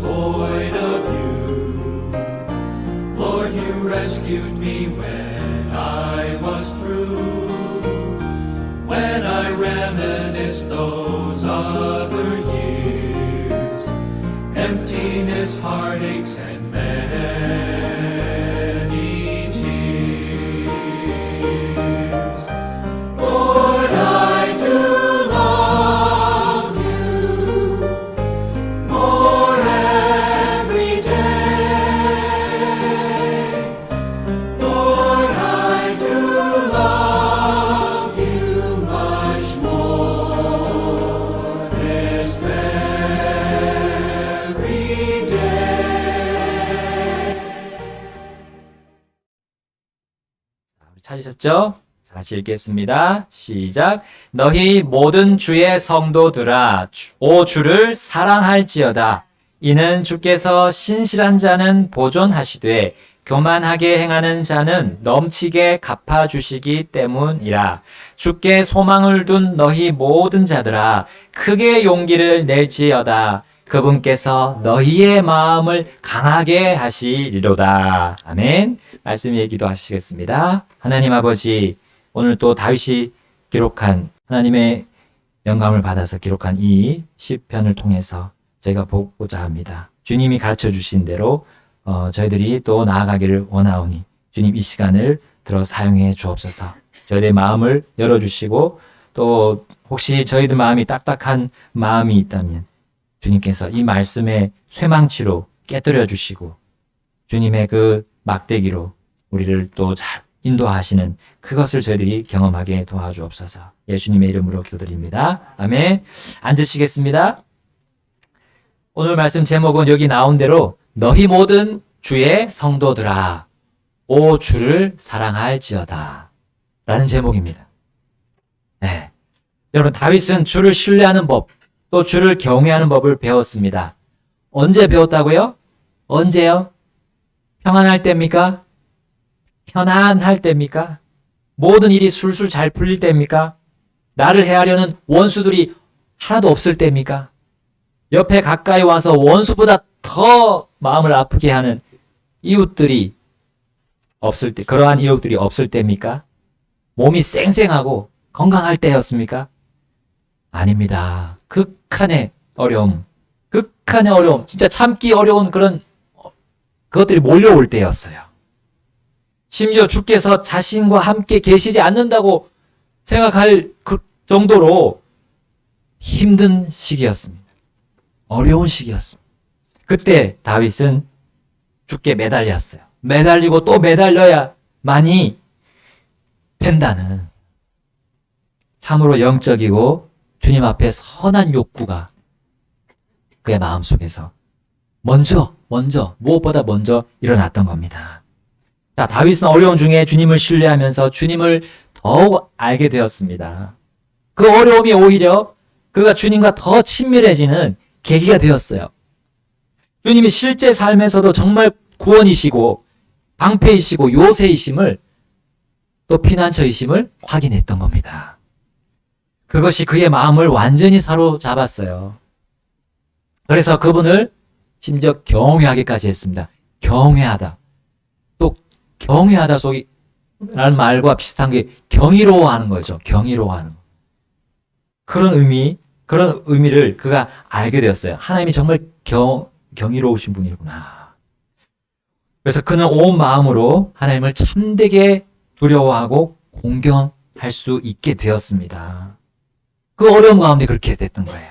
void of you. Lord, you rescued me when I was through. When I reminisce those other years, emptiness, heartaches, and many tears. Lord, I do love you more every day. Lord, I do love you much more this very day. 찾으셨죠? 같이 읽겠습니다. 시작. 너희 모든 주의 성도들아, 오 주를 사랑할지어다. 이는 주께서 신실한 자는 보존하시되 교만하게 행하는 자는 넘치게 갚아주시기 때문이라. 주께 소망을 둔 너희 모든 자들아, 크게 용기를 낼지어다. 그분께서 너희의 마음을 강하게 하시리로다. 아멘. 말씀 위에 기도하시겠습니다. 하나님 아버지, 오늘 또 다윗이 기록한 하나님의 영감을 받아서 기록한 이 시편을 통해서 저희가 보고자 합니다. 주님이 가르쳐 주신 대로 저희들이 또 나아가기를 원하오니 주님 이 시간을 들어 사용해 주옵소서. 저희들의 마음을 열어주시고 또 혹시 저희들 마음이 딱딱한 마음이 있다면 주님께서 이 말씀의 쇠망치로 깨뜨려 주시고 주님의 그 막대기로 우리를 또 잘 인도하시는 그것을 저희들이 경험하게 도와주옵소서. 예수님의 이름으로 기도드립니다. 아멘. 앉으시겠습니다. 오늘 말씀 제목은 여기 나온 대로 너희 모든 주의 성도들아, 오 주를 사랑할지어다 라는 제목입니다. 네. 여러분, 다윗은 주를 신뢰하는 법, 또 주를 경외하는 법을 배웠습니다. 언제 배웠다고요? 언제요? 평안할 때입니까? 편안할 때입니까? 모든 일이 술술 잘 풀릴 때입니까? 나를 해하려는 원수들이 하나도 없을 때입니까? 옆에 가까이 와서 원수보다 더 마음을 아프게 하는 이웃들이 없을 때, 그러한 이웃들이 없을 때입니까? 몸이 쌩쌩하고 건강할 때였습니까? 아닙니다. 극한의 어려움, 진짜 참기 어려운 그런 그것들이 몰려올 때였어요. 심지어 주께서 자신과 함께 계시지 않는다고 생각할 그 정도로 힘든 시기였습니다. 어려운 시기였습니다. 그때 다윗은 주께 매달렸어요. 매달리고 또 매달려야만이 된다는 참으로 영적이고 주님 앞에 선한 욕구가 그의 마음속에서 무엇보다 먼저 일어났던 겁니다. 자, 다윗은 어려움 중에 주님을 신뢰하면서 주님을 더욱 알게 되었습니다. 그 어려움이 오히려 그가 주님과 더 친밀해지는 계기가 되었어요. 주님이 실제 삶에서도 정말 구원이시고 방패이시고 요새이심을 또 피난처이심을 확인했던 겁니다. 그것이 그의 마음을 완전히 사로잡았어요. 그래서 그분을 심지어 경외하기까지 했습니다. 경외하다. 또 경외하다 속이 라는 말과 비슷한 게 경이로워하는 거죠. 경이로워하는 거. 그런 의미를 그가 알게 되었어요. 하나님이 정말 경이로우신 분이구나. 그래서 그는 온 마음으로 하나님을 참되게 두려워하고 공경할 수 있게 되었습니다. 그 어려움 가운데 그렇게 됐던 거예요.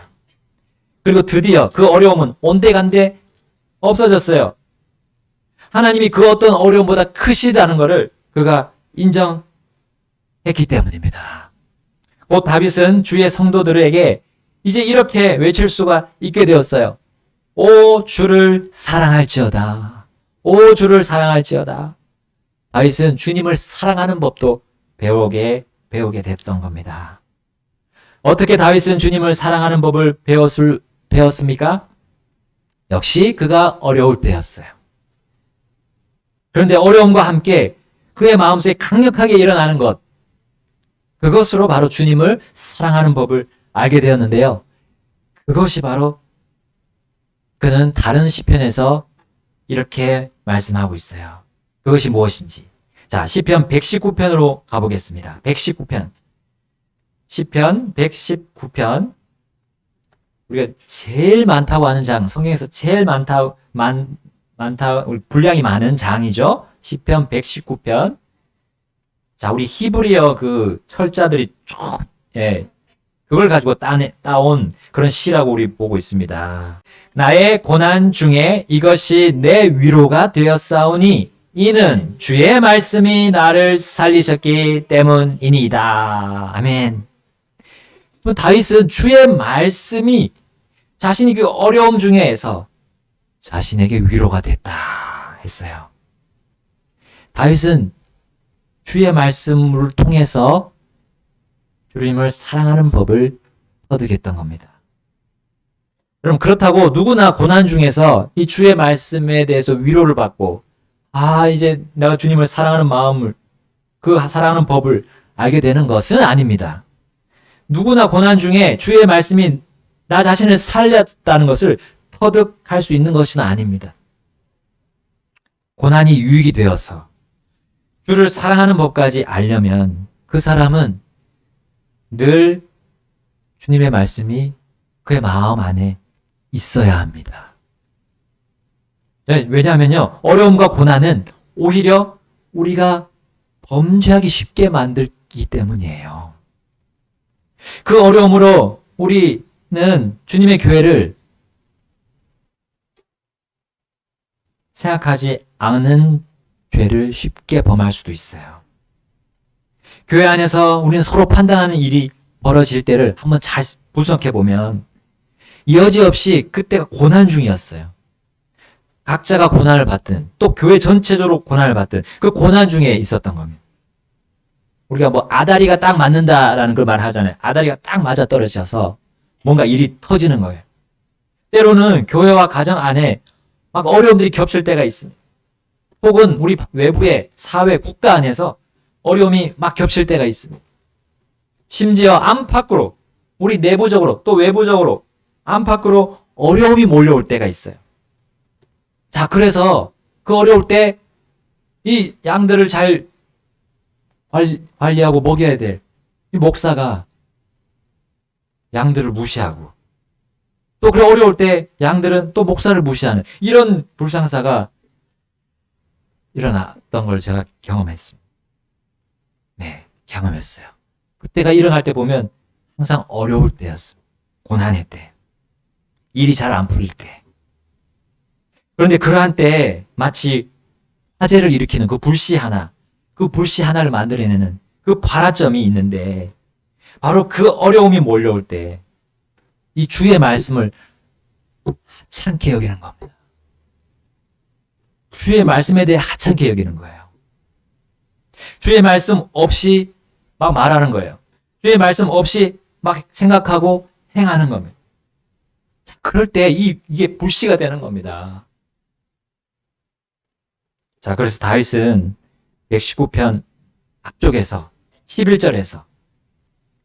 그리고 드디어 그 어려움은 온데간데 없어졌어요. 하나님이 그 어떤 어려움보다 크시다는 것을 그가 인정했기 때문입니다. 곧 다윗은 주의 성도들에게 이제 이렇게 외칠 수가 있게 되었어요. 오 주를 사랑할지어다. 오 주를 사랑할지어다. 다윗은 주님을 사랑하는 법도 배우게 됐던 겁니다. 어떻게 다윗은 주님을 사랑하는 법을 배웠습니까? 역시 그가 어려울 때였어요. 그런데 어려움과 함께 그의 마음속에 강력하게 일어나는 것, 그것으로 바로 주님을 사랑하는 법을 알게 되었는데요. 그것이 바로 그 그는 다른 시편에서 이렇게 말씀하고 있어요. 그것이 무엇인지. 자, 시편 119편으로 가보겠습니다. 119편. 시편 119편. 우리가 제일 많다고 하는 장, 성경에서 제일 많다, 우리 분량이 많은 장이죠. 시편 119편. 자, 우리 히브리어 그 철자들이 쭉, 그걸 가지고 따온 그런 시라고 우리 보고 있습니다. 나의 고난 중에 이것이 내 위로가 되었사오니 이는 주의 말씀이 나를 살리셨기 때문이니이다. 아멘. 다윗은 주의 말씀이 자신이 그 어려움 중에서 자신에게 위로가 됐다 했어요. 다윗은 주의 말씀을 통해서 주님을 사랑하는 법을 터득했던 겁니다. 여러분, 그렇다고 누구나 고난 중에서 이 주의 말씀에 대해서 위로를 받고, 이제 내가 주님을 사랑하는 마음을, 그 사랑하는 법을 알게 되는 것은 아닙니다. 누구나 고난 중에 주의 말씀이 나 자신을 살렸다는 것을 터득할 수 있는 것은 아닙니다. 고난이 유익이 되어서 주를 사랑하는 법까지 알려면 그 사람은 늘 주님의 말씀이 그의 마음 안에 있어야 합니다. 왜냐하면요, 어려움과 고난은 오히려 우리가 범죄하기 쉽게 만들기 때문이에요. 그 어려움으로 우리는 주님의 교회를 생각하지 않은 죄를 쉽게 범할 수도 있어요. 교회 안에서 우리는 서로 판단하는 일이 벌어질 때를 한번 잘 분석해 보면 여지없이 그때가 고난 중이었어요. 각자가 고난을 받든 또 교회 전체적으로 고난을 받든 그 고난 중에 있었던 겁니다. 우리가 뭐 아다리가 딱 맞는다라는 그 말 하잖아요. 아다리가 딱 맞아 떨어져서 뭔가 일이 터지는 거예요. 때로는 교회와 가정 안에 막 어려움들이 겹칠 때가 있습니다. 혹은 우리 외부의 사회, 국가 안에서 어려움이 막 겹칠 때가 있습니다. 심지어 안팎으로, 우리 내부적으로 또 외부적으로 안팎으로 어려움이 몰려올 때가 있어요. 자, 그래서 그 어려울 때 이 양들을 잘 관리하고 먹여야 될 이 목사가 양들을 무시하고 또 그 어려울 때 양들은 또 목사를 무시하는 이런 불상사가 일어났던 걸 제가 경험했습니다. 네, 경험했어요. 그때가 일어날 때 보면 항상 어려울 때였습니다. 고난의 때. 일이 잘 안 풀릴 때. 그런데 그러한 때 마치 화재를 일으키는 그 불씨 하나를 만들어내는 그 발화점이 있는데 바로 그 어려움이 몰려올 때 이 주의 말씀을 하찮게 여기는 겁니다. 주의 말씀에 대해 하찮게 여기는 거예요. 주의 말씀 없이 막 말하는 거예요. 주의 말씀 없이 막 생각하고 행하는 겁니다. 자, 그럴 때 이게 불씨가 되는 겁니다. 자, 그래서 다윗은 119편 앞쪽에서 11절에서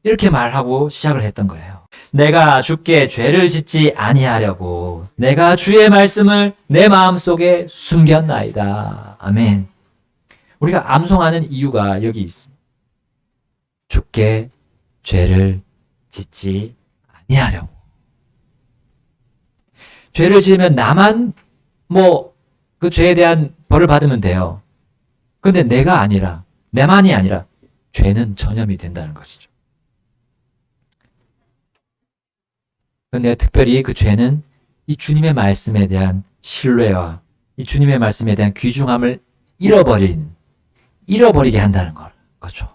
이렇게 말하고 시작을 했던 거예요. 내가 주께 죄를 짓지 아니하려고 내가 주의 말씀을 내 마음속에 숨겼나이다. 아멘. 우리가 암송하는 이유가 여기 있습니다. 주께 죄를 짓지 아니하려고. 죄를 지으면 나만 그 죄에 대한 벌을 받으면 돼요. 근데 내가 아니라, 내만이 아니라 죄는 전염이 된다는 것이죠. 근데 특별히 그 죄는 이 주님의 말씀에 대한 신뢰와 이 주님의 말씀에 대한 귀중함을 잃어버리게 한다는 거죠.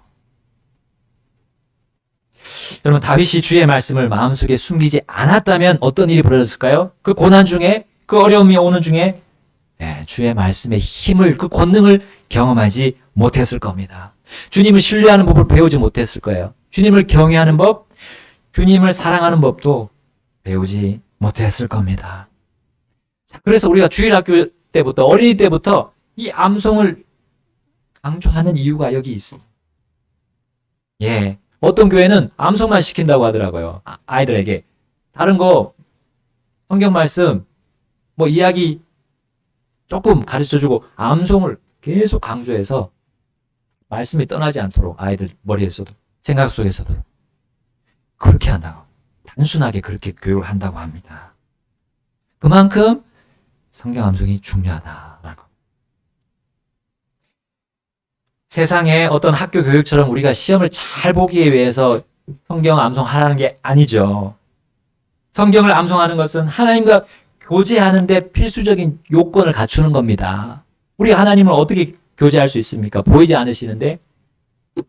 여러분, 다윗이 주의 말씀을 마음속에 숨기지 않았다면 어떤 일이 벌어졌을까요? 그 고난 중에, 그 어려움이 오는 중에 주의 말씀의 힘을, 그 권능을 경험하지 못했을 겁니다. 주님을 신뢰하는 법을 배우지 못했을 거예요. 주님을 경외하는 법, 주님을 사랑하는 법도 배우지 못했을 겁니다. 그래서 우리가 주일학교 때부터, 어린이 때부터 이 암송을 강조하는 이유가 여기 있습니다. 어떤 교회는 암송만 시킨다고 하더라고요. 아이들에게. 다른 거, 성경 말씀, 뭐 이야기 조금 가르쳐주고 암송을 계속 강조해서 말씀이 떠나지 않도록 아이들 머리에서도 생각 속에서도 그렇게 한다고, 단순하게 그렇게 교육을 한다고 합니다. 그만큼 성경 암송이 중요하다라는 거. 세상의 어떤 학교 교육처럼 우리가 시험을 잘 보기 위해서 성경 암송하라는 게 아니죠. 성경을 암송하는 것은 하나님과 교제하는데 필수적인 요건을 갖추는 겁니다. 우리가 하나님을 어떻게 교제할 수 있습니까? 보이지 않으시는데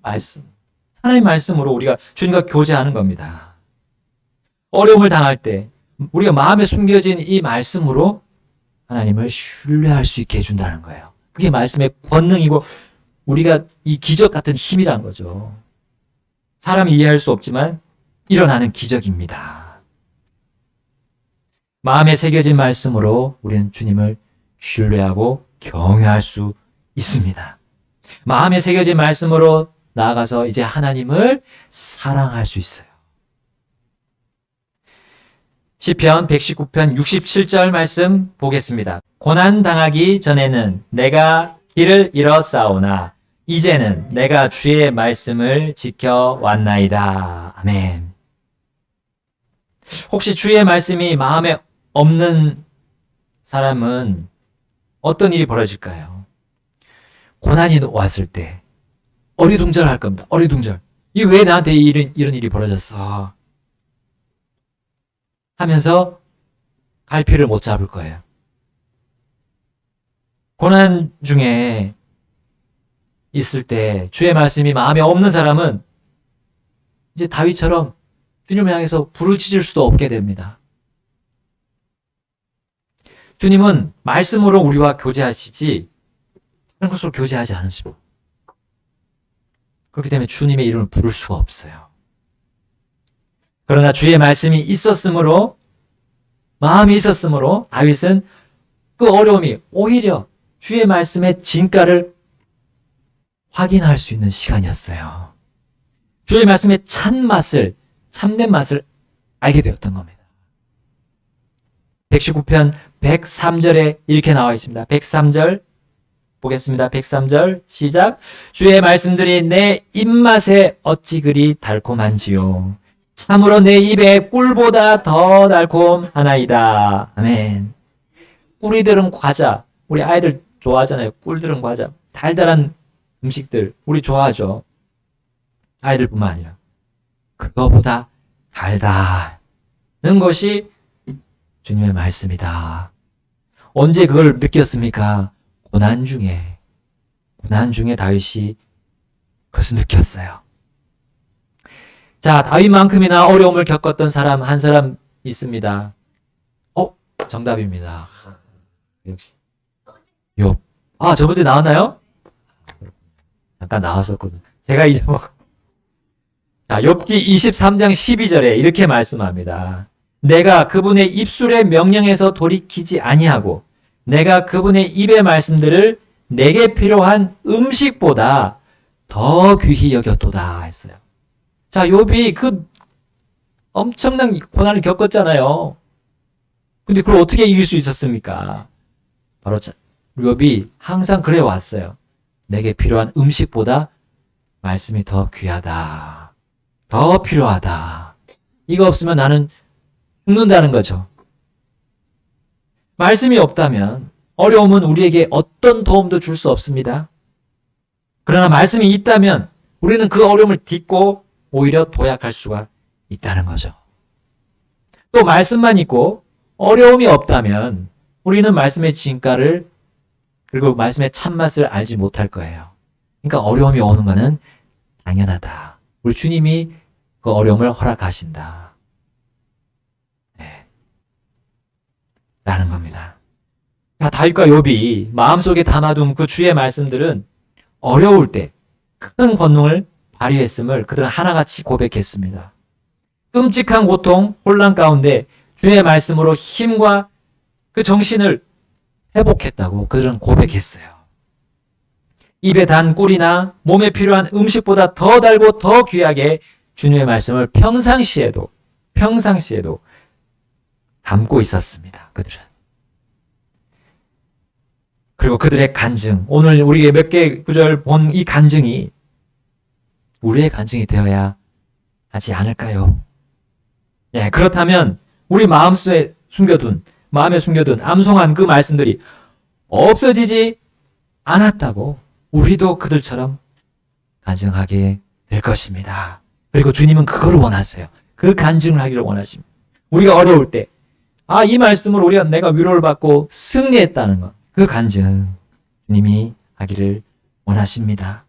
말씀, 하나님 말씀으로 우리가 주님과 교제하는 겁니다. 어려움을 당할 때 우리가 마음에 숨겨진 이 말씀으로 하나님을 신뢰할 수 있게 해준다는 거예요. 그게 말씀의 권능이고 우리가 이 기적 같은 힘이라는 거죠. 사람이 이해할 수 없지만 일어나는 기적입니다. 마음에 새겨진 말씀으로 우리는 주님을 신뢰하고 경외할 수 있습니다. 마음에 새겨진 말씀으로 나아가서 이제 하나님을 사랑할 수 있어요. 시편 119편 67절 말씀 보겠습니다. 고난 당하기 전에는 내가 길을 잃었사오나 이제는 내가 주의 말씀을 지켜왔나이다. 아멘. 혹시 주의 말씀이 마음에 없는 사람은 어떤 일이 벌어질까요? 고난이 왔을 때 어리둥절할 겁니다. 어리둥절. 이 왜 나한테 이런 일이 벌어졌어? 하면서 갈피를 못 잡을 거예요. 고난 중에 있을 때 주의 말씀이 마음에 없는 사람은 이제 다윗처럼 주님을 향해서 부르짖을 수도 없게 됩니다. 주님은 말씀으로 우리와 교제하시지 다른 것으로 교제하지 않으십니다. 그렇기 때문에 주님의 이름을 부를 수가 없어요. 그러나 주의 말씀이 있었으므로, 마음이 있었으므로 다윗은 그 어려움이 오히려 주의 말씀의 진가를 확인할 수 있는 시간이었어요. 주의 말씀의 참맛을, 참된 맛을 알게 되었던 겁니다. 119편 103절에 이렇게 나와 있습니다. 103절 보겠습니다. 103절 시작. 주의 말씀들이 내 입맛에 어찌 그리 달콤한지요. 참으로 내 입에 꿀보다 더 달콤하나이다. 아멘. 꿀이 들은 과자, 우리 아이들 좋아하잖아요. 꿀 들은 과자, 달달한 음식들 우리 좋아하죠. 아이들뿐만 아니라 그거보다 달다는 것이 주님의 말씀이다. 언제 그걸 느꼈습니까? 고난 중에 다윗이 그것을 느꼈어요. 자, 다윗만큼이나 어려움을 겪었던 사람 한 사람 있습니다. 정답입니다. 역시 욥. 저번주에 나왔나요? 잠깐 나왔었거든. 제가 잊어먹어. 자, 욥기 23장 12절에 이렇게 말씀합니다. 내가 그분의 입술의 명령에서 돌이키지 아니하고 내가 그분의 입의 말씀들을 내게 필요한 음식보다 더 귀히 여겼도다 했어요. 자, 욥이 그 엄청난 고난을 겪었잖아요. 근데 그걸 어떻게 이길 수 있었습니까? 바로 욥이 항상 그래 왔어요. 내게 필요한 음식보다 말씀이 더 귀하다. 더 필요하다. 이거 없으면 나는 죽는다는 거죠. 말씀이 없다면 어려움은 우리에게 어떤 도움도 줄 수 없습니다. 그러나 말씀이 있다면 우리는 그 어려움을 딛고 오히려 도약할 수가 있다는 거죠. 또 말씀만 있고 어려움이 없다면 우리는 말씀의 진가를 그리고 말씀의 참맛을 알지 못할 거예요. 그러니까 어려움이 오는 것은 당연하다. 우리 주님이 그 어려움을 허락하신다. 네. 라는 겁니다. 다윗과 욥이 마음속에 담아둔 그 주의 말씀들은 어려울 때 큰 권능을 발휘했음을 그들은 하나같이 고백했습니다. 끔찍한 고통, 혼란 가운데 주의 말씀으로 힘과 그 정신을 회복했다고 그들은 고백했어요. 입에 단 꿀이나 몸에 필요한 음식보다 더 달고 더 귀하게 주님의 말씀을 평상시에도 담고 있었습니다. 그들은. 그리고 그들의 간증, 오늘 우리가 몇 개 구절 본 이 간증이 우리의 간증이 되어야 하지 않을까요? 예, 그렇다면 우리 마음에 숨겨둔 암송한 그 말씀들이 없어지지 않았다고 우리도 그들처럼 간증하게 될 것입니다. 그리고 주님은 그걸 원하세요. 그 간증을 하기를 원하십니다. 우리가 어려울 때, 이 말씀으로 내가 위로를 받고 승리했다는 것, 그 간증 주님이 하기를 원하십니다.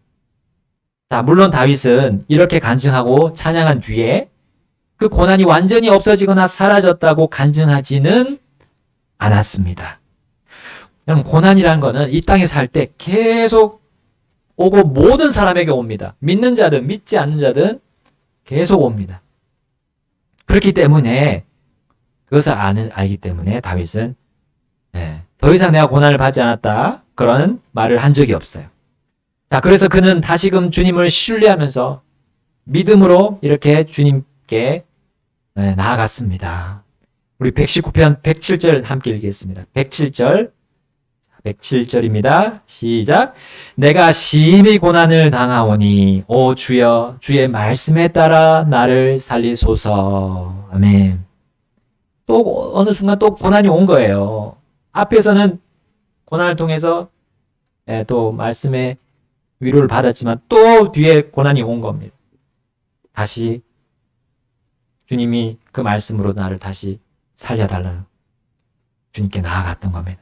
자, 물론 다윗은 이렇게 간증하고 찬양한 뒤에 그 고난이 완전히 없어지거나 사라졌다고 간증하지는 않았습니다. 여러분, 고난이라는 거는 이 땅에 살 때 계속 오고 모든 사람에게 옵니다. 믿는 자든 믿지 않는 자든 계속 옵니다. 그렇기 때문에 그것을 알기 때문에 다윗은 더 이상 내가 고난을 받지 않았다 그런 말을 한 적이 없어요. 자, 그래서 그는 다시금 주님을 신뢰하면서 믿음으로 이렇게 주님께 나아갔습니다. 우리 119편 107절 함께 읽겠습니다. 107절입니다. 시작. 내가 심히 고난을 당하오니 오 주여 주의 말씀에 따라 나를 살리소서. 아멘. 또 어느 순간 또 고난이 온 거예요. 앞에서는 고난을 통해서 또 말씀의 위로를 받았지만 또 뒤에 고난이 온 겁니다. 다시 주님이 그 말씀으로 나를 다시 살려달라는 주님께 나아갔던 겁니다.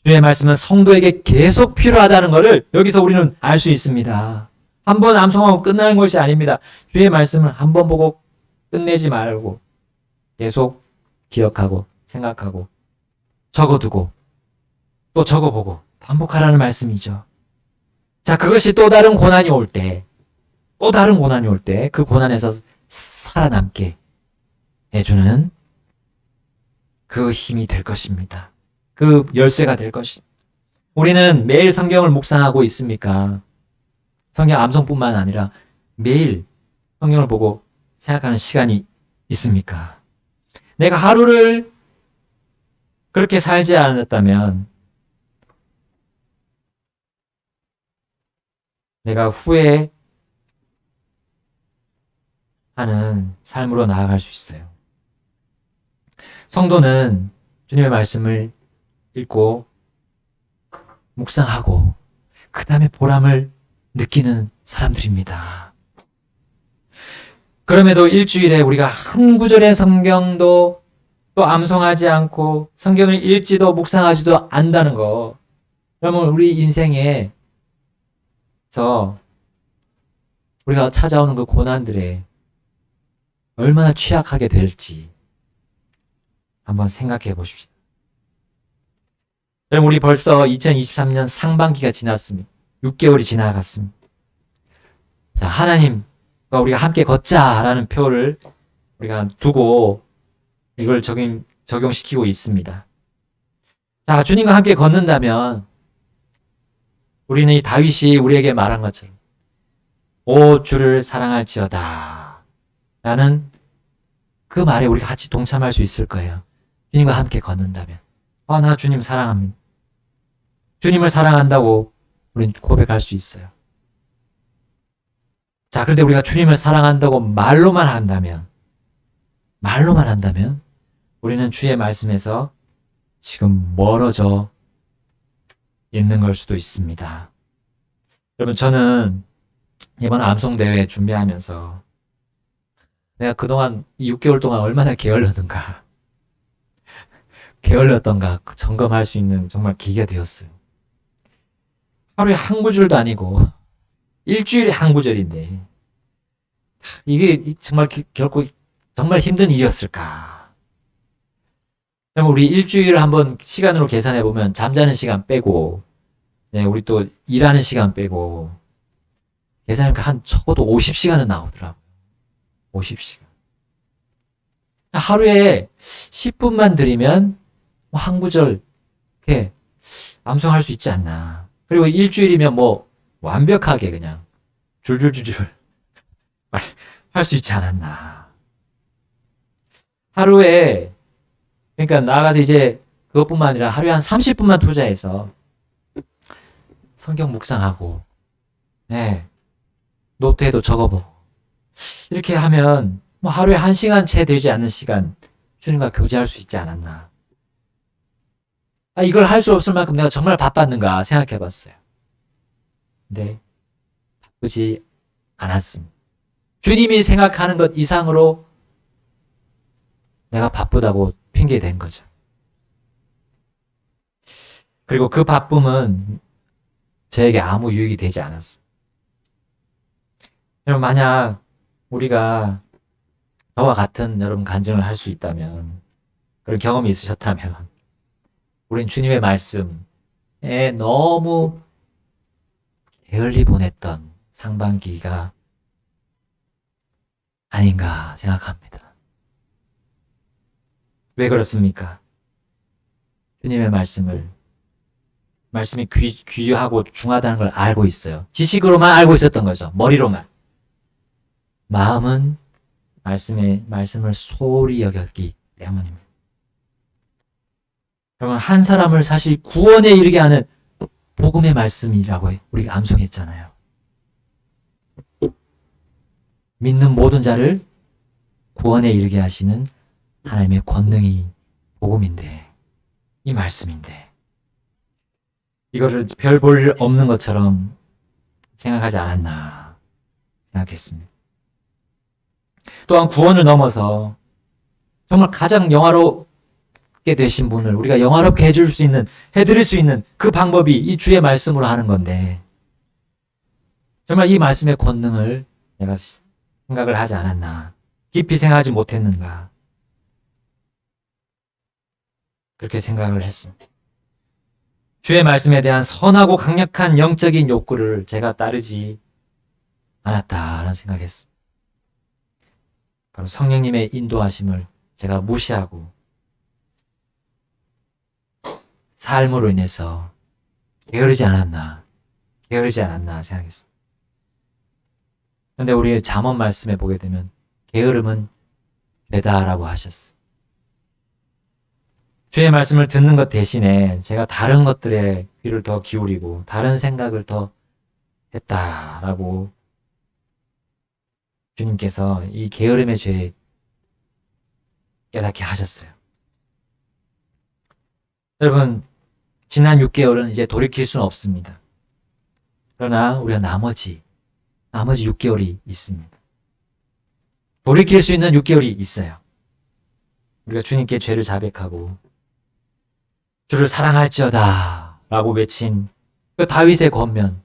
주의 말씀은 성도에게 계속 필요하다는 것을 여기서 우리는 알 수 있습니다. 한번 암송하고 끝나는 것이 아닙니다. 주의 말씀을 한번 보고 끝내지 말고 계속 기억하고 생각하고 적어두고 또 적어보고 반복하라는 말씀이죠. 자, 그것이 또 다른 고난이 올 때 그 고난에서 살아남게 해주는 그 힘이 될 것입니다. 그 열쇠가 될 것입니다. 우리는 매일 성경을 묵상하고 있습니까? 성경 암송뿐만 아니라 매일 성경을 보고 생각하는 시간이 있습니까? 내가 하루를 그렇게 살지 않았다면 내가 후회하는 삶으로 나아갈 수 있어요. 성도는 주님의 말씀을 읽고 묵상하고 그 다음에 보람을 느끼는 사람들입니다. 그럼에도 일주일에 우리가 한 구절의 성경도 또 암송하지 않고 성경을 읽지도 묵상하지도 않는다는 거, 그러면 우리 인생에서 우리가 찾아오는 그 고난들에 얼마나 취약하게 될지 한번 생각해 보십시오. 여러분, 우리 벌써 2023년 상반기가 지났습니다. 6개월이 지나갔습니다. 자, 하나님과 우리가 함께 걷자라는 표를 우리가 두고 이걸 적용시키고 있습니다. 자, 주님과 함께 걷는다면 우리는 이 다윗이 우리에게 말한 것처럼 오 주를 사랑할지어다 라는 그 말에 우리가 같이 동참할 수 있을 거예요. 주님과 함께 걷는다면 나 주님 사랑합니다. 주님을 사랑한다고 우리는 고백할 수 있어요. 자, 그런데 우리가 주님을 사랑한다고 말로만 한다면 우리는 주의 말씀에서 지금 멀어져 있는 걸 수도 있습니다. 여러분, 저는 이번 암송대회 준비하면서 내가 그동안 이 6개월 동안 얼마나 게을렀던가 점검할 수 있는 정말 기회가 되었어요. 하루에 한 구절도 아니고 일주일에 한 구절인데 이게 정말 결코 정말 힘든 일이었을까? 우리 일주일을 한번 시간으로 계산해 보면 잠자는 시간 빼고 우리 또 일하는 시간 빼고 계산하니까 한 적어도 50시간은 나오더라고요. 50시간. 하루에 10분만 들이면 한 구절 이렇게 암송할 수 있지 않나. 그리고 일주일이면 완벽하게 그냥 줄줄줄줄 할 수 있지 않았나. 하루에 그러니까 나아가서 이제 그것뿐만 아니라 하루에 한 30분만 투자해서 성경 묵상하고, 네, 노트에도 적어보고, 이렇게 하면 뭐 하루에 1시간 채 되지 않는 시간 주님과 교제할 수 있지 않았나. 이걸 할 수 없을 만큼 내가 정말 바빴는가 생각해 봤어요. 근데 바쁘지 않았습니다. 주님이 생각하는 것 이상으로 내가 바쁘다고 핑계댄 거죠. 그리고 그 바쁨은 저에게 아무 유익이 되지 않았어요. 여러분, 만약 우리가 저와 같은 여러분 간증을 할 수 있다면, 그런 경험이 있으셨다면, 우린 주님의 말씀에 너무 게을리 보냈던 상반기가 아닌가 생각합니다. 왜 그렇습니까? 주님의 말씀이 귀하고 중하다는 걸 알고 있어요. 지식으로만 알고 있었던 거죠. 머리로만. 마음은 말씀을 소홀히 여겼기 때문입니다. 여러분, 한 사람을 사실 구원에 이르게 하는 복음의 말씀이라고 우리가 암송했잖아요. 믿는 모든 자를 구원에 이르게 하시는 하나님의 권능이 복음인데, 이 말씀인데, 이거를 별 볼 일 없는 것처럼 생각하지 않았나 생각했습니다. 또한 구원을 넘어서 정말 가장 영화롭게 되신 분을 우리가 영화롭게 해드릴 수 있는 그 방법이 이 주의 말씀으로 하는 건데, 정말 이 말씀의 권능을 내가 생각을 하지 않았나, 깊이 생각하지 못했는가, 그렇게 생각을 했습니다. 주의 말씀에 대한 선하고 강력한 영적인 욕구를 제가 따르지 않았다라는 생각했습니다. 바로 성령님의 인도하심을 제가 무시하고 삶으로 인해서 게으르지 않았나 생각했습니다. 그런데 우리 잠언 말씀에 보게 되면 게으름은 죄다라고 하셨어요. 주의 말씀을 듣는 것 대신에 제가 다른 것들에 귀를 더 기울이고 다른 생각을 더 했다라고 주님께서 이 게으름의 죄 깨닫게 하셨어요. 여러분, 지난 6개월은 이제 돌이킬 수는 없습니다. 그러나 우리가 나머지 6개월이 있습니다. 돌이킬 수 있는 6개월이 있어요. 우리가 주님께 죄를 자백하고 주를 사랑할지어다 라고 외친 그 다윗의 권면,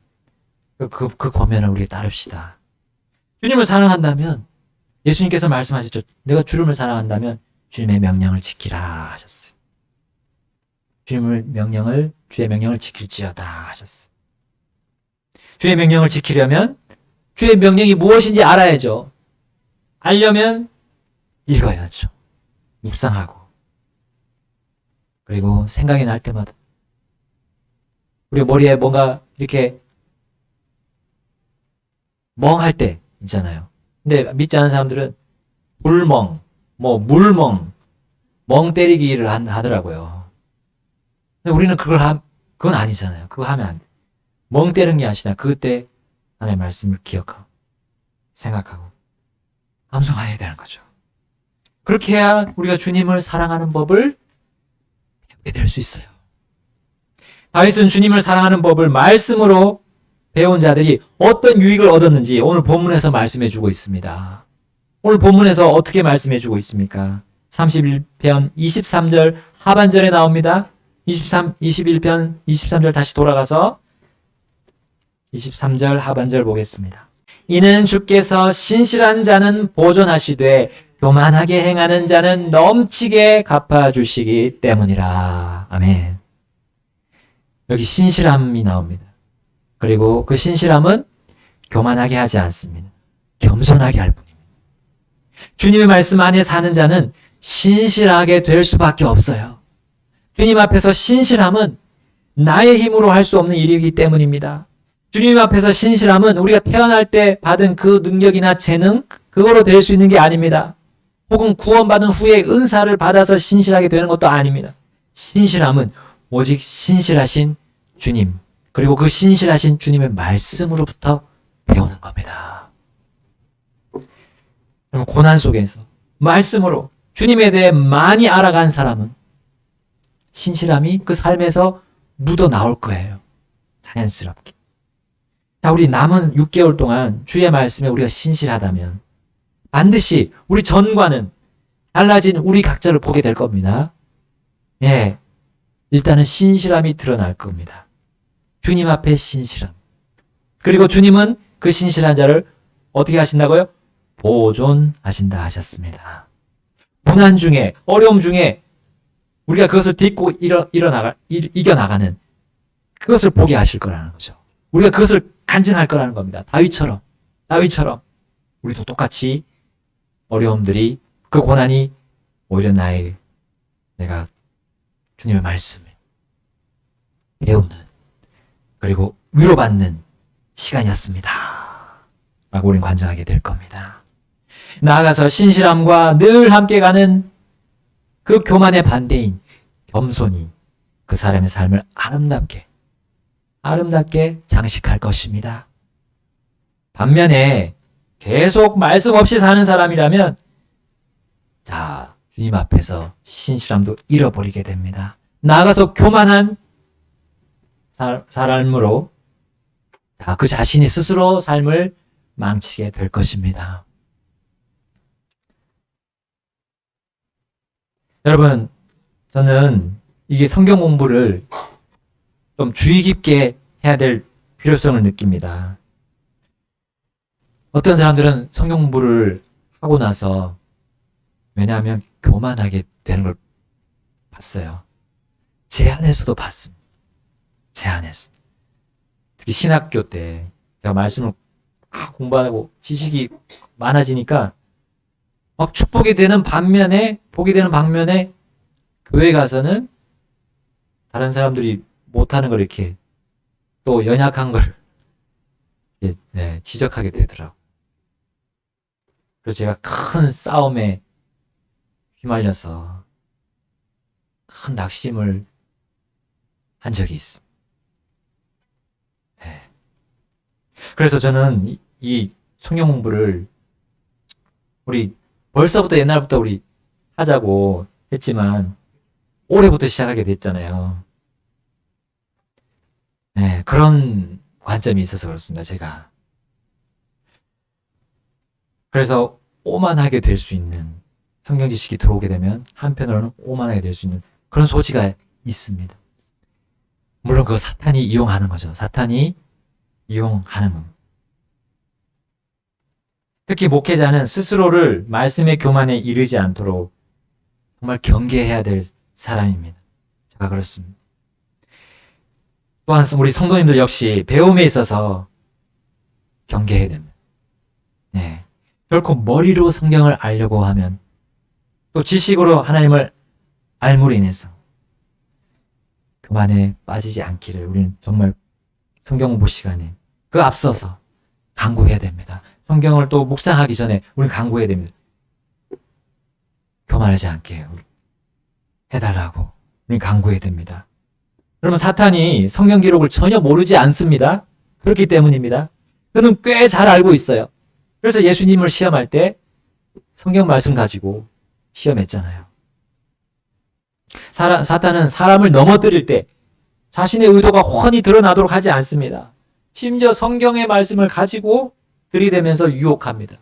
그 권면을 우리가 따릅시다. 주님을 사랑한다면, 예수님께서 말씀하셨죠. 내가 주님을 사랑한다면 주님의 명령을 지키라 하셨어요. 주의 명령을 지킬지어다 하셨어요. 주의 명령을 지키려면 주의 명령이 무엇인지 알아야죠. 알려면 읽어야죠. 묵상하고. 그리고 생각이 날 때마다 우리 머리에 뭔가 이렇게 멍할 때 있잖아요. 근데 믿지 않는 사람들은 불멍, 물멍, 멍 때리기를 하더라고요. 근데 우리는 그건 아니잖아요. 그거 하면 안 돼. 멍 때리는 게 아니라 그때 하나님의 말씀을 기억하고 생각하고 암송해야 되는 거죠. 그렇게 해야 우리가 주님을 사랑하는 법을 배우게 될 수 있어요. 다윗은 주님을 사랑하는 법을 말씀으로 배운 자들이 어떤 유익을 얻었는지 오늘 본문에서 말씀해 주고 있습니다. 오늘 본문에서 어떻게 말씀해 주고 있습니까? 31편 23절 하반절에 나옵니다. 21편 23절 다시 돌아가서 23절 하반절 보겠습니다. 이는 주께서 신실한 자는 보존하시되 교만하게 행하는 자는 넘치게 갚아주시기 때문이라. 아멘. 여기 신실함이 나옵니다. 그리고 그 신실함은 교만하게 하지 않습니다. 겸손하게 할 뿐입니다. 주님의 말씀 안에 사는 자는 신실하게 될 수밖에 없어요. 주님 앞에서 신실함은 나의 힘으로 할 수 없는 일이기 때문입니다. 주님 앞에서 신실함은 우리가 태어날 때 받은 그 능력이나 재능, 그거로 될 수 있는 게 아닙니다. 혹은 구원받은 후에 은사를 받아서 신실하게 되는 것도 아닙니다. 신실함은 오직 신실하신 주님, 그리고 그 신실하신 주님의 말씀으로부터 배우는 겁니다. 여러분, 고난 속에서 말씀으로 주님에 대해 많이 알아간 사람은 신실함이 그 삶에서 묻어 나올 거예요. 자연스럽게. 자, 우리 남은 6개월 동안 주의 말씀에 우리가 신실하다면 반드시 우리 전과는 달라진 우리 각자를 보게 될 겁니다. 예. 일단은 신실함이 드러날 겁니다. 주님 앞에 신실함. 그리고 주님은 그 신실한 자를 어떻게 하신다고요? 보존하신다 하셨습니다. 고난 중에, 어려움 중에 우리가 그것을 딛고 이겨나가는 그것을 보게 하실 거라는 거죠. 우리가 그것을 간증할 거라는 겁니다. 다윗처럼 우리도 똑같이 어려움들이, 그 고난이 오히려 내가 주님의 말씀을 배우는, 그리고 위로받는 시간이었습니다. 라고 우리는 관장하게 될 겁니다. 나아가서 신실함과 늘 함께 가는 그 교만의 반대인 겸손이 그 사람의 삶을 아름답게 장식할 것입니다. 반면에 계속 말씀 없이 사는 사람이라면 자, 주님 앞에서 신실함도 잃어버리게 됩니다. 나아가서 교만한 사람으로 그 자신이 스스로 삶을 망치게 될 것입니다. 여러분, 저는 이게 성경 공부를 좀 주의 깊게 해야 될 필요성을 느낍니다. 어떤 사람들은 성경 공부를 하고 나서, 왜냐하면 교만하게 되는 걸 봤어요. 제 안에서도 봤습니다. 제 안에서. 특히 신학교 때 제가 말씀을 공부하고 지식이 많아지니까 막 축복이 되는 반면에, 복이 되는 반면에 교회 가서는 다른 사람들이 못하는 걸 이렇게 또 연약한 걸 지적하게 되더라고요. 그래서 제가 큰 싸움에 휘말려서 큰 낙심을 한 적이 있습니다. 네. 그래서 저는 이 성경 공부를 우리 벌써부터 옛날부터 우리 하자고 했지만 올해부터 시작하게 됐잖아요. 네, 그런 관점이 있어서 그렇습니다, 제가. 그래서 오만하게 될 수 있는, 성경 지식이 들어오게 되면 한편으로는 오만하게 될 수 있는 그런 소지가 있습니다. 물론 그거 사탄이 이용하는 거죠. 사탄이 이용하는 겁니다. 특히 목회자는 스스로를 말씀의 교만에 이르지 않도록 정말 경계해야 될 사람입니다. 제가 그렇습니다. 또한 우리 성도님들 역시 배움에 있어서 경계해야 됩니다. 네. 결코 머리로 성경을 알려고 하면, 또 지식으로 하나님을 알므로 인해서 교만에 빠지지 않기를 우리는 정말 성경 공부 시간에 그 앞서서 강구해야 됩니다. 성경을 또 묵상하기 전에 우리는 강구해야 됩니다. 교만하지 않게 해달라고 우리는 강구해야 됩니다. 그러면 사탄이 성경 기록을 전혀 모르지 않습니다. 그렇기 때문입니다. 그는 꽤 잘 알고 있어요. 그래서 예수님을 시험할 때 성경 말씀 가지고 시험했잖아요. 사탄은 사람을 넘어뜨릴 때 자신의 의도가 훤히 드러나도록 하지 않습니다. 심지어 성경의 말씀을 가지고 들이대면서 유혹합니다.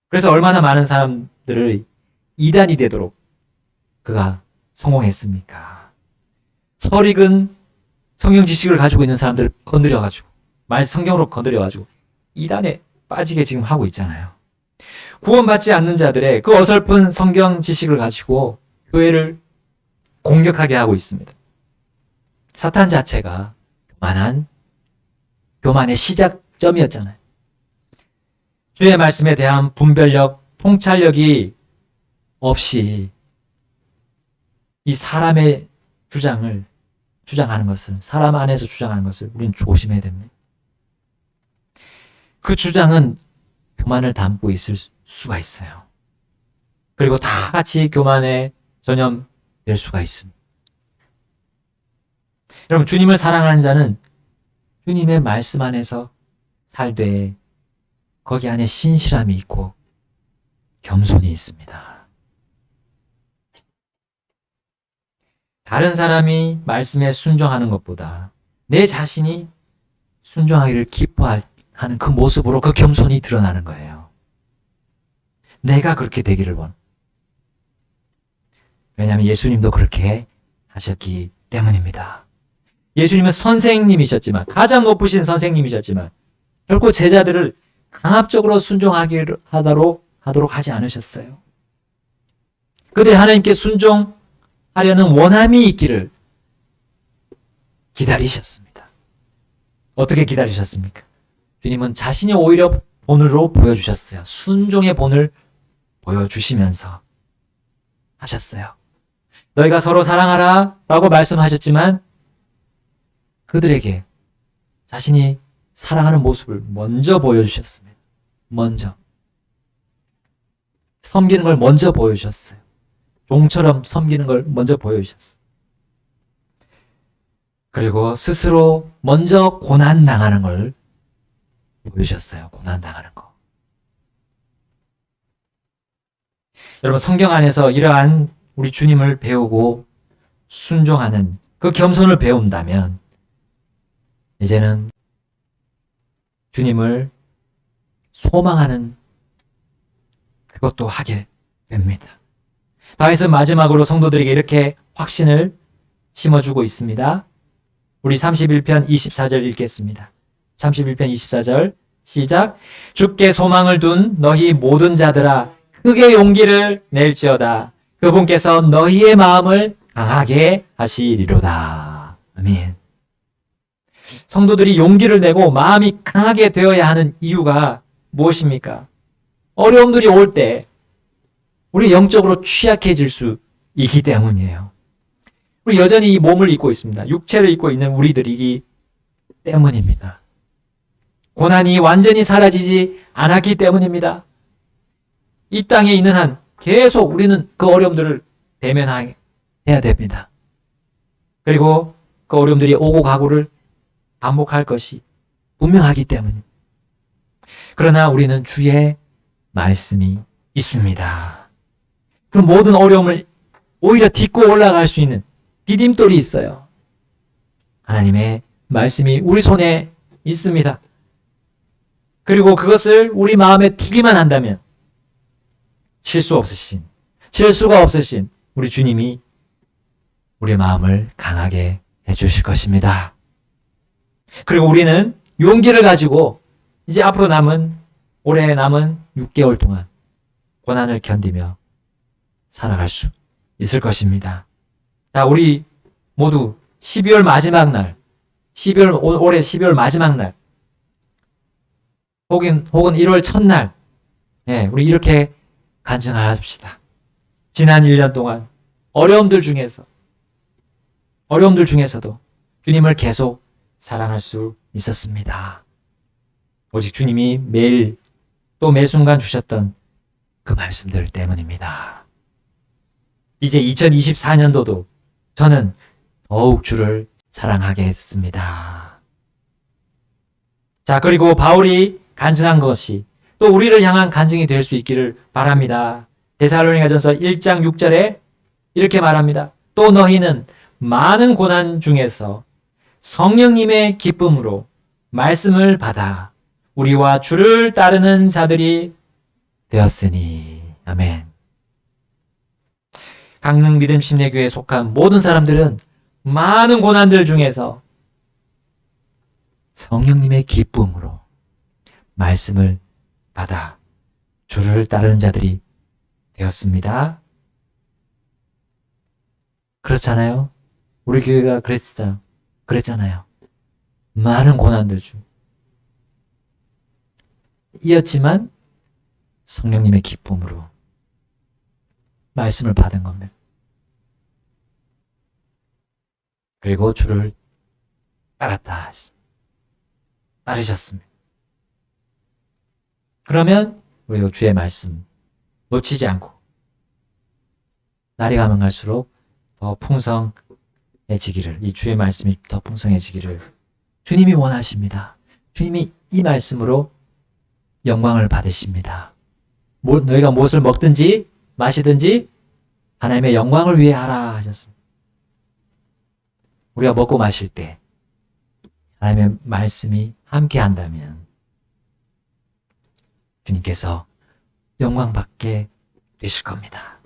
그래서 얼마나 많은 사람들을 이단이 되도록 그가 성공했습니까? 설익은 성경 지식을 가지고 있는 사람들을 건드려가지고, 성경으로 건드려가지고 이단에 빠지게 지금 하고 있잖아요. 구원받지 않는 자들의 그 어설픈 성경 지식을 가지고 교회를 공격하게 하고 있습니다. 사탄 자체가 교만의 시작점이었잖아요. 주의 말씀에 대한 분별력, 통찰력이 없이 이 사람의 주장하는 것을, 사람 안에서 주장하는 것을 우리는 조심해야 됩니다. 그 주장은 교만을 담고 있을 수가 있어요. 그리고 다 같이 교만에 전염될 수가 있습니다. 여러분, 주님을 사랑하는 자는 주님의 말씀 안에서 살되 거기 안에 신실함이 있고 겸손이 있습니다. 다른 사람이 말씀에 순종하는 것보다 내 자신이 순종하기를 기뻐하는 그 모습으로 그 겸손이 드러나는 거예요. 내가 그렇게 되기를 왜냐하면 예수님도 그렇게 하셨기 때문입니다. 예수님은 선생님이셨지만, 가장 높으신 선생님이셨지만 결코 제자들을 강압적으로 순종하도록 하지 않으셨어요. 그들이 하나님께 순종하려는 원함이 있기를 기다리셨습니다. 어떻게 기다리셨습니까? 주님은 자신이 오히려 본으로 보여주셨어요. 순종의 본을 보여주시면서 하셨어요. 너희가 서로 사랑하라 라고 말씀하셨지만 그들에게 자신이 사랑하는 모습을 먼저 보여주셨습니다. 먼저. 섬기는 걸 먼저 보여주셨어요. 종처럼 섬기는 걸 먼저 보여주셨어요. 그리고 스스로 먼저 고난당하는 걸 보여주셨어요. 고난당하는 거. 여러분, 성경 안에서 이러한 우리 주님을 배우고 순종하는 그 겸손을 배운다면 이제는 주님을 소망하는 그것도 하게 됩니다. 다윗은 마지막으로 성도들에게 이렇게 확신을 심어주고 있습니다. 우리 31편 24절 읽겠습니다. 31편 24절 시작. 주께 소망을 둔 너희 모든 자들아 크게 용기를 낼지어다. 그분께서 너희의 마음을 강하게 하시리로다. 아멘. 성도들이 용기를 내고 마음이 강하게 되어야 하는 이유가 무엇입니까? 어려움들이 올 때 우리 영적으로 취약해질 수 있기 때문이에요. 우리 여전히 이 몸을 입고 있습니다. 육체를 입고 있는 우리들이기 때문입니다. 고난이 완전히 사라지지 않았기 때문입니다. 이 땅에 있는 한 계속 우리는 그 어려움들을 대면해야 됩니다. 그리고 그 어려움들이 오고 가고를 반복할 것이 분명하기 때문입니다. 그러나 우리는 주의 말씀이 있습니다. 그 모든 어려움을 오히려 딛고 올라갈 수 있는 디딤돌이 있어요. 하나님의 말씀이 우리 손에 있습니다. 그리고 그것을 우리 마음에 두기만 한다면 실수가 없으신 우리 주님이 우리의 마음을 강하게 해주실 것입니다. 그리고 우리는 용기를 가지고 이제 앞으로 올해 남은 6개월 동안 고난을 견디며 살아갈 수 있을 것입니다. 자, 우리 모두 12월 마지막 날, 올해 12월 마지막 날, 혹은 1월 첫날, 우리 이렇게 간증합시다. 지난 1년 동안 어려움들 중에서도 주님을 계속 사랑할 수 있었습니다. 오직 주님이 매일 또 매 순간 주셨던 그 말씀들 때문입니다. 이제 2024년도도 저는 더욱 주를 사랑하겠습니다. 자, 그리고 바울이 간증한 것이 또 우리를 향한 간증이 될 수 있기를 바랍니다. 데살로니가전서 1장 6절에 이렇게 말합니다. 또 너희는 많은 고난 중에서 성령님의 기쁨으로 말씀을 받아 우리와 주를 따르는 자들이 되었으니. 아멘. 강릉 믿음 심례교회에 속한 모든 사람들은 많은 고난들 중에서 성령님의 기쁨으로 말씀을 받아 주를 따르는 자들이 되었습니다. 그렇잖아요. 우리 교회가 그랬잖아요. 많은 고난들 중 이었지만 성령님의 기쁨으로 말씀을 받은 겁니다. 그리고 주를 따르셨습니다. 그러면 우리도 주의 말씀 놓치지 않고 날이 가면 갈수록 더 풍성해지기를, 이 주의 말씀이 더 풍성해지기를 주님이 원하십니다. 주님이 이 말씀으로 영광을 받으십니다. 너희가 무엇을 먹든지 마시든지 하나님의 영광을 위해 하라 하셨습니다. 우리가 먹고 마실 때 하나님의 말씀이 함께 한다면 주님께서 영광 받게 되실 겁니다.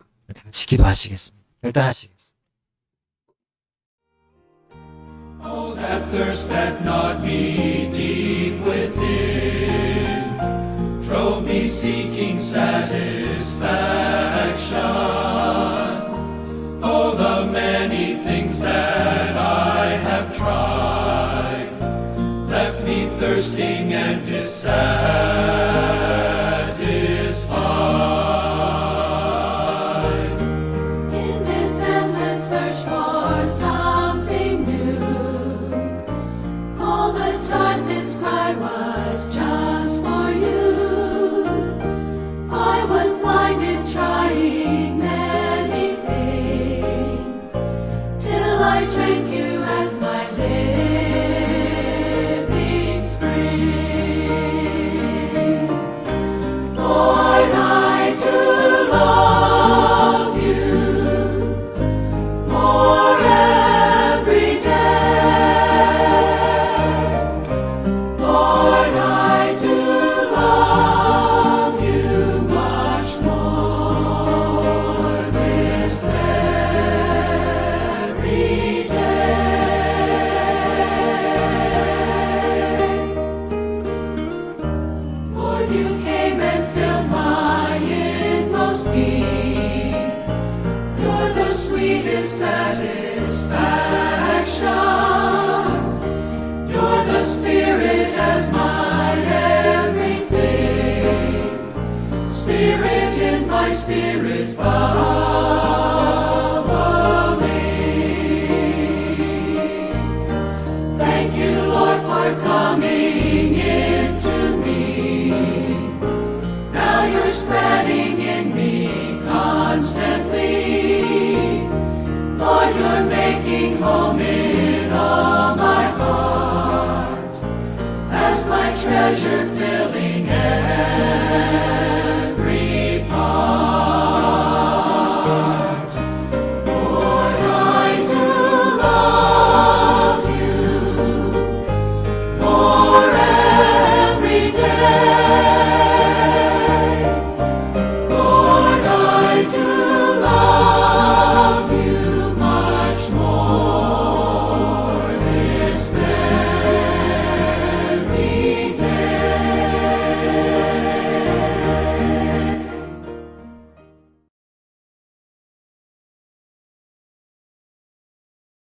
같이 기도하시겠습니다. 결단하시겠습니다. Oh, that thirst that gnawed me deep within, drove me seeking satisfaction. Oh, the many things that I have tried, left me thirsting and dissatisfied. In this endless search for something new, all the time this cry was just for you. I was blinded trying many things, till I drank you as my living spring. Lord, I do love you more every day. Lord, I do love you much more this very day. Lord, you came and filled my inmost being. You're the sweetest satisfaction. You're the Spirit as my everything. Spirit in my spirit bubbling. Thank you, Lord, for coming into me. Now you're spreading in me constantly. Lord, you're making home in all my heart as my treasure fills